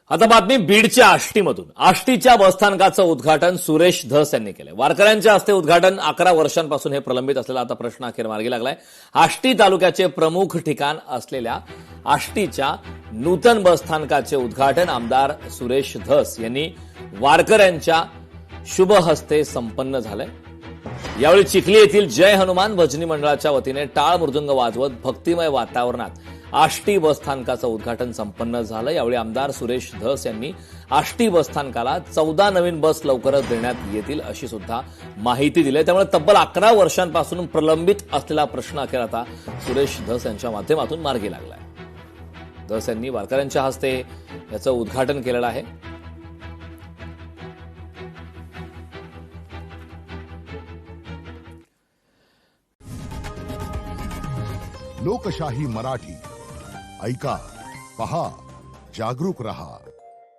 आता बातमी बीडच्या आष्टीमधून. आष्टीच्या बसस्थानकाचं उद्घाटन सुरेश धस यांनी केलंय. वारकऱ्यांच्या हस्ते उद्घाटन. 11 वर्षांपासून हे प्रलंबित असलेला आता प्रश्न अखेर मार्गी लागलाय. आष्टी तालुक्याचे प्रमुख ठिकाण असलेल्या आष्टीच्या नूतन बसस्थानकाचे उद्घाटन आमदार सुरेश धस यांनी वारकऱ्यांच्या शुभ हस्ते संपन्न झालंय. यावेळी चिखली येथील जय हनुमान भजनी मंडळाच्या वतीने टाळ मृदुंग वाजवत भक्तिमय वातावरणात आष्टी बसस्थानकाचं उद्घाटन संपन्न झालं. यावेळी आमदार सुरेश धस यांनी आष्टी बसस्थानकाला 14 नवीन बस लवकरच देण्यात येतील अशी सुद्धा माहिती दिली. त्यामुळे तब्बल 11 वर्षांपासून प्रलंबित असलेला प्रश्न अखेर आता सुरेश धस यांच्या माध्यमातून मार्गी लागलाय. धस यांनी वारकऱ्यांच्या हस्ते याचं उद्घाटन केलेलं आहे. लोकशाही मराठी ऐका, पहा, जागरूक रहा.